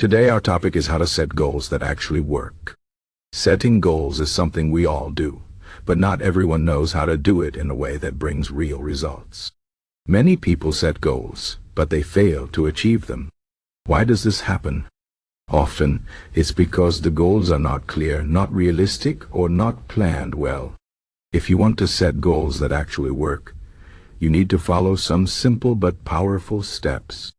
Today our topic is how to set goals that actually work. Setting goals is something we all do, but not everyone knows how to do it in a way that brings real results. Many people set goals, but they fail to achieve them. Why does this happen? Often, it's because the goals are not clear, not realistic, or not planned well. If you want to set goals that actually work, you need to follow some simple but powerful steps.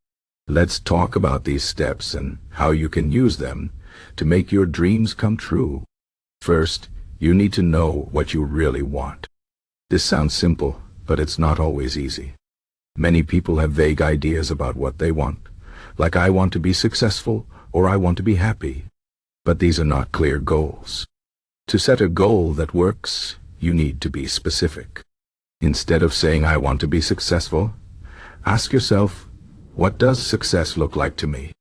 Let's talk about these steps and how you can use them to make your dreams come true. First, you need to know what you really want. This sounds simple, but it's not always easy. Many people have vague ideas about what they want, like I want to be successful or I want to be happy. But these are not clear goals. To set a goal that works, you need to be specific. Instead of saying I want to be successful, ask yourself, what does success look like to me?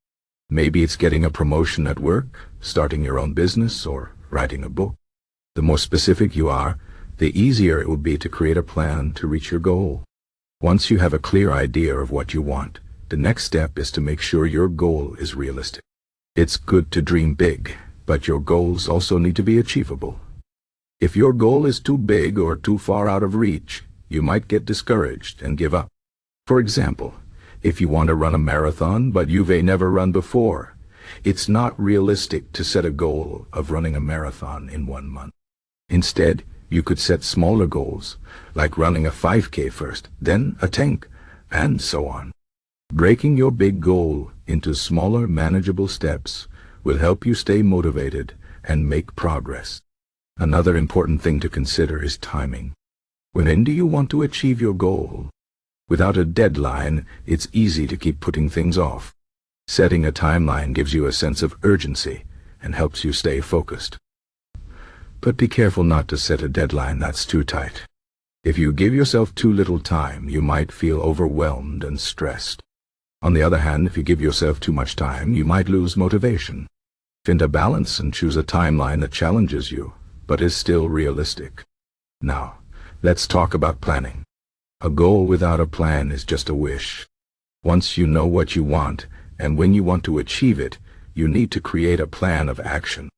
Maybe it's getting a promotion at work, starting your own business, or writing a book. The more specific you are, the easier it will be to create a plan to reach your goal. Once you have a clear idea of what you want, the next step is to make sure your goal is realistic. It's good to dream big, but your goals also need to be achievable. If your goal is too big or too far out of reach, you might get discouraged and give up. For example, if you want to run a marathon but you've never run before, it's not realistic to set a goal of running a marathon in 1 month. Instead, you could set smaller goals, like running a 5K first, then a 10K, and so on. Breaking your big goal into smaller, manageable steps will help you stay motivated and make progress. Another important thing to consider is timing. When do you want to achieve your goal? Without a deadline, it's easy to keep putting things off. Setting a timeline gives you a sense of urgency and helps you stay focused. But be careful not to set a deadline that's too tight. If you give yourself too little time, you might feel overwhelmed and stressed. On the other hand, if you give yourself too much time, you might lose motivation. Find a balance and choose a timeline that challenges you, but is still realistic. Now, let's talk about planning. A goal without a plan is just a wish. Once you know what you want and when you want to achieve it, you need to create a plan of action.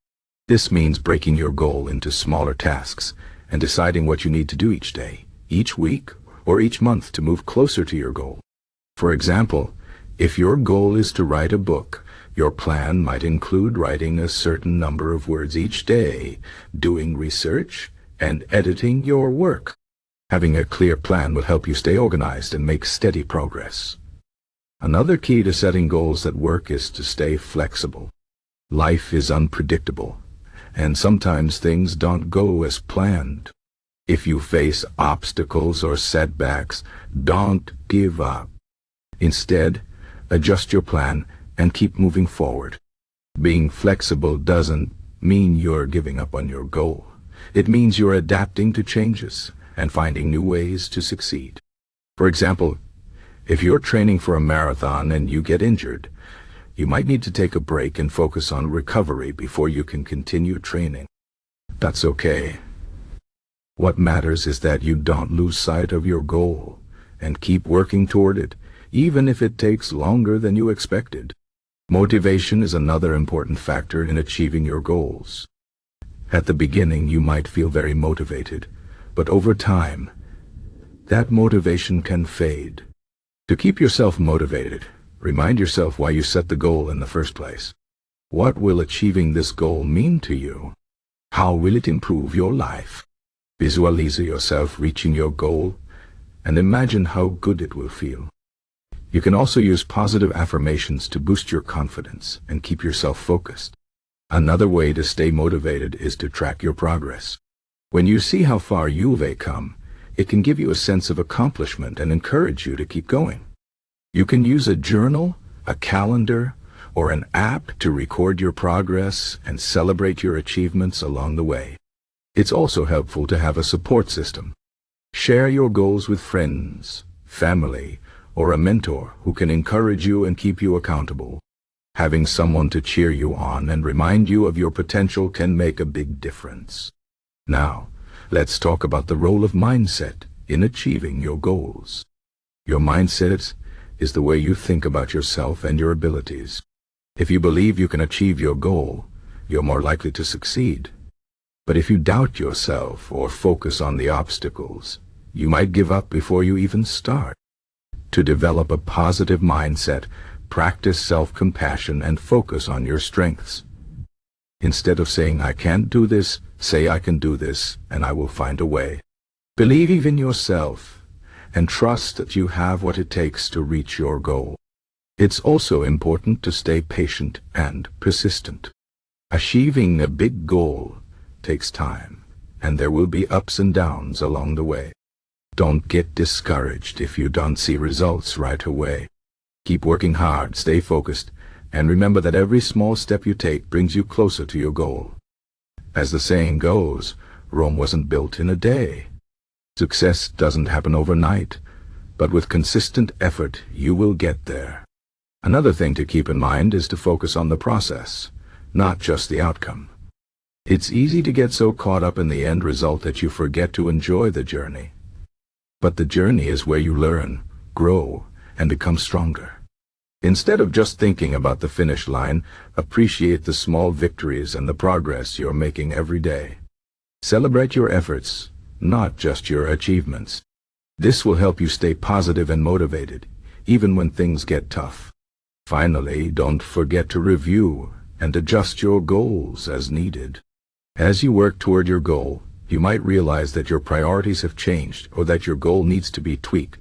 This means breaking your goal into smaller tasks and deciding what you need to do each day, each week, or each month to move closer to your goal. For example, if your goal is to write a book, your plan might include writing a certain number of words each day, doing research, and editing your work. Having a clear plan will help you stay organized and make steady progress. Another key to setting goals that work is to stay flexible. Life is unpredictable, and sometimes things don't go as planned. If you face obstacles or setbacks, don't give up. Instead, adjust your plan and keep moving forward. Being flexible doesn't mean you're giving up on your goal. It means you're adapting to changes and finding new ways to succeed. For example, if you're training for a marathon and you get injured, you might need to take a break and focus on recovery before you can continue training. That's okay. What matters is that you don't lose sight of your goal and keep working toward it, even if it takes longer than you expected. Motivation is another important factor in achieving your goals. At the beginning, you might feel very motivated, but over time, that motivation can fade. To keep yourself motivated, remind yourself why you set the goal in the first place. What will achieving this goal mean to you? How will it improve your life? Visualize yourself reaching your goal and imagine how good it will feel. You can also use positive affirmations to boost your confidence and keep yourself focused. Another way to stay motivated is to track your progress. When you see how far you've come, it can give you a sense of accomplishment and encourage you to keep going. You can use a journal, a calendar, or an app to record your progress and celebrate your achievements along the way. It's also helpful to have a support system. Share your goals with friends, family, or a mentor who can encourage you and keep you accountable. Having someone to cheer you on and remind you of your potential can make a big difference. Now, let's talk about the role of mindset in achieving your goals. Your mindset is the way you think about yourself and your abilities. If you believe you can achieve your goal, you're more likely to succeed. But if you doubt yourself or focus on the obstacles, you might give up before you even start. To develop a positive mindset, practice self-compassion and focus on your strengths. Instead of saying, "I can't do this," say, "I can do this, and I will find a way." Believe in yourself and trust that you have what it takes to reach your goal. It's also important to stay patient and persistent. Achieving a big goal takes time, and there will be ups and downs along the way. Don't get discouraged if you don't see results right away. Keep working hard, stay focused, and remember that every small step you take brings you closer to your goal. As the saying goes, Rome wasn't built in a day. Success doesn't happen overnight, but with consistent effort, you will get there. Another thing to keep in mind is to focus on the process, not just the outcome. It's easy to get so caught up in the end result that you forget to enjoy the journey. But the journey is where you learn, grow, and become stronger. Instead of just thinking about the finish line, appreciate the small victories and the progress you're making every day. Celebrate your efforts, not just your achievements. This will help you stay positive and motivated, even when things get tough. Finally, don't forget to review and adjust your goals as needed. As you work toward your goal, you might realize that your priorities have changed or that your goal needs to be tweaked.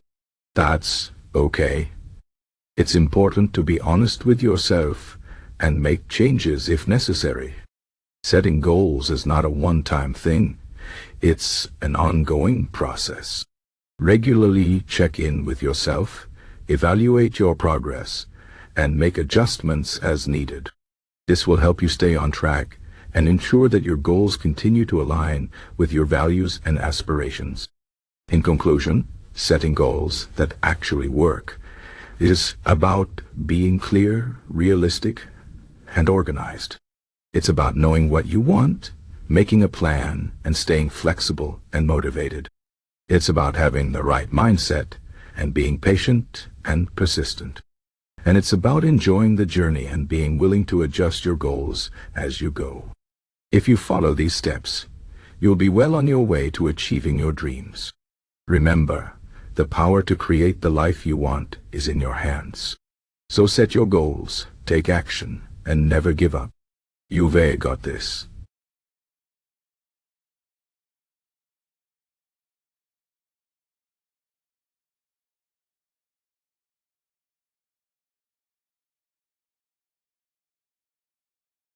That's okay. It's important to be honest with yourself and make changes if necessary. Setting goals is not a one-time thing. It's an ongoing process. Regularly check in with yourself, evaluate your progress, and make adjustments as needed. This will help you stay on track and ensure that your goals continue to align with your values and aspirations. In conclusion, setting goals that actually work is about being clear, realistic, and organized. It's about knowing what you want, making a plan, and staying flexible and motivated. It's about having the right mindset and being patient and persistent. And it's about enjoying the journey and being willing to adjust your goals as you go. If you follow these steps, you'll be well on your way to achieving your dreams. Remember, the power to create the life you want is in your hands. So set your goals, take action, and never give up. You've got this.